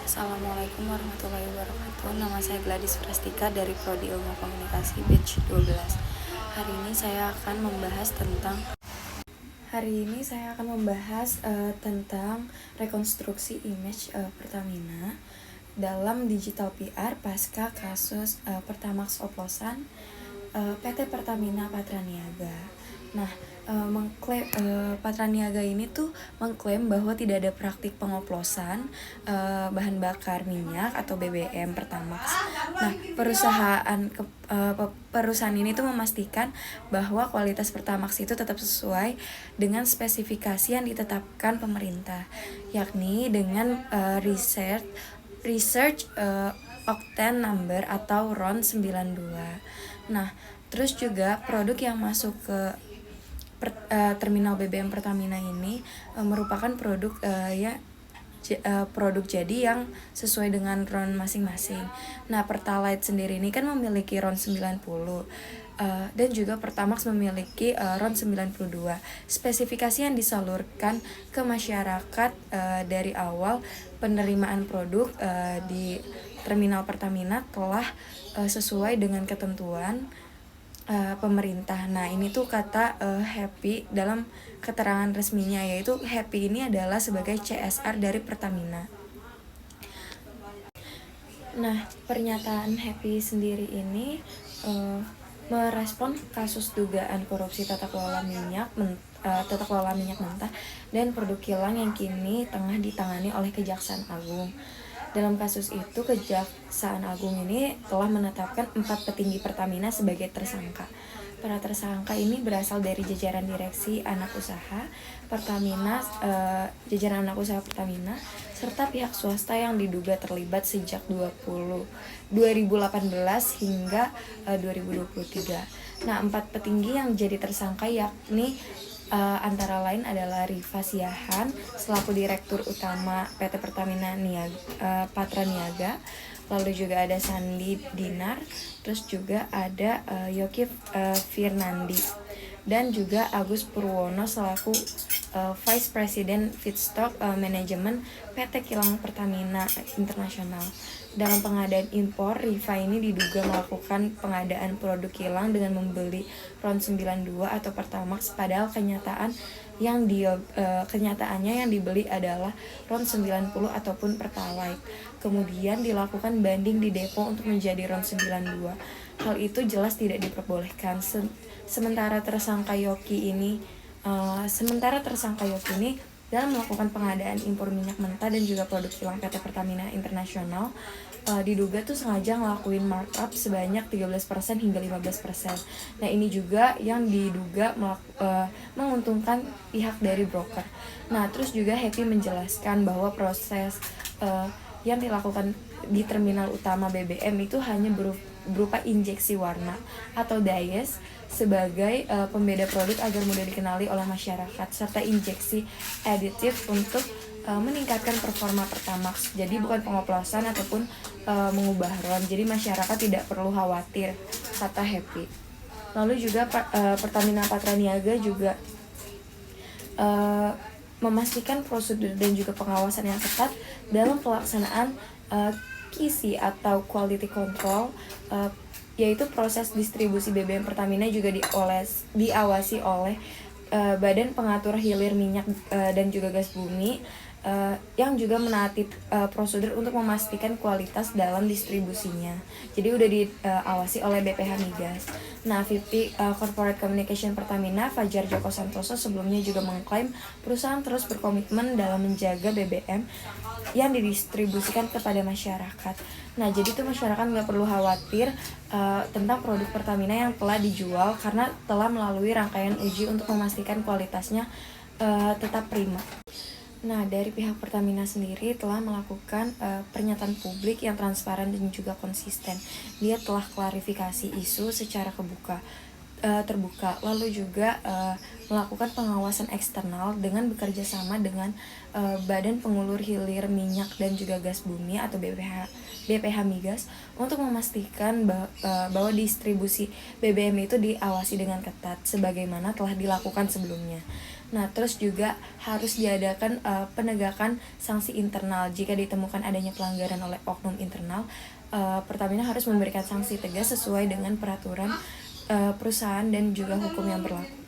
Assalamualaikum warahmatullahi wabarakatuh. Nama saya Gladys Prastika dari Prodi Ilmu Komunikasi Batch 12. Hari ini saya akan membahas tentang rekonstruksi image Pertamina dalam digital PR pasca kasus Pertamax oplosan PT Pertamina Patraniaga. Nah, Patraniaga ini tuh mengklaim bahwa tidak ada praktik pengoplosan bahan bakar minyak atau BBM Pertamax. Nah, perusahaan ini tuh memastikan bahwa kualitas Pertamax itu tetap sesuai dengan spesifikasi yang ditetapkan pemerintah, yakni dengan research octane number atau RON 92. Nah, terus juga produk yang masuk ke terminal BBM Pertamina ini merupakan produk produk jadi yang sesuai dengan RON masing-masing. Nah, Pertalite sendiri ini kan memiliki RON 90 dan juga Pertamax memiliki RON 92. Spesifikasi yang disalurkan ke masyarakat dari awal penerimaan produk di terminal Pertamina telah sesuai dengan ketentuan pemerintah. Nah, ini tuh kata Happy dalam keterangan resminya, yaitu Happy ini adalah sebagai CSR dari Pertamina. Nah, pernyataan Happy sendiri ini merespon kasus dugaan korupsi tata kelola minyak mentah dan produk kilang yang kini tengah ditangani oleh Kejaksaan Agung. Dalam kasus itu, Kejaksaan Agung ini telah menetapkan 4 petinggi Pertamina sebagai tersangka. Para tersangka ini berasal dari jajaran direksi anak usaha Pertamina, serta pihak swasta yang diduga terlibat sejak 2018 hingga 2023. Nah, 4 petinggi yang jadi tersangka yakni antara lain adalah Rifa Siahan selaku Direktur Utama PT Pertamina Patraniaga, lalu juga ada Sandi Dinar, terus juga ada Yoki Firnandi, dan juga Agus Purwono selaku Vice President Feedstock Management PT Kilang Pertamina Internasional. Dalam pengadaan impor, Rifa ini diduga melakukan pengadaan produk kilang dengan membeli RON 92 atau Pertamax, padahal kenyataannya yang dibeli adalah RON 90 ataupun Pertalite. Kemudian dilakukan banding di depo untuk menjadi RON 92. Hal itu jelas tidak diperbolehkan. Sementara tersangka Yoki ini dalam melakukan pengadaan impor minyak mentah dan juga produk kilang PT Pertamina Internasional diduga tuh sengaja ngelakuin markup sebanyak 13% hingga 15%. Nah, ini juga yang diduga menguntungkan pihak dari broker. Nah, terus juga Happy menjelaskan bahwa proses yang dilakukan di terminal utama BBM itu hanya berupa injeksi warna atau dyes sebagai pembeda produk agar mudah dikenali oleh masyarakat, serta injeksi aditif untuk meningkatkan performa Pertamax. Jadi bukan pengoplosan ataupun mengubah RON. Jadi masyarakat tidak perlu khawatir, kata Happy. Lalu juga Pertamina Patraniaga juga memastikan prosedur dan juga pengawasan yang ketat dalam pelaksanaan QC atau quality control, yaitu proses distribusi BBM Pertamina juga diawasi oleh Badan Pengatur Hilir Minyak dan juga Gas Bumi, yang juga menaati prosedur untuk memastikan kualitas dalam distribusinya. Jadi udah diawasi oleh BPH Migas. Nah, VP Corporate Communication Pertamina Fajar Joko Santoso sebelumnya juga mengklaim perusahaan terus berkomitmen dalam menjaga BBM yang didistribusikan kepada masyarakat. Nah, jadi tuh masyarakat nggak perlu khawatir tentang produk Pertamina yang telah dijual karena telah melalui rangkaian uji untuk memastikan kualitasnya tetap prima. Nah, dari pihak Pertamina sendiri telah melakukan pernyataan publik yang transparan dan juga konsisten. Dia telah klarifikasi isu secara terbuka, lalu juga melakukan pengawasan eksternal dengan bekerja sama dengan Badan Pengulur Hilir Minyak dan juga Gas Bumi atau BPH Migas untuk memastikan bahwa distribusi BBM itu diawasi dengan ketat sebagaimana telah dilakukan sebelumnya. Nah, terus juga harus diadakan penegakan sanksi internal jika ditemukan adanya pelanggaran oleh oknum internal. Pertamina harus memberikan sanksi tegas sesuai dengan peraturan perusahaan dan juga hukum yang berlaku.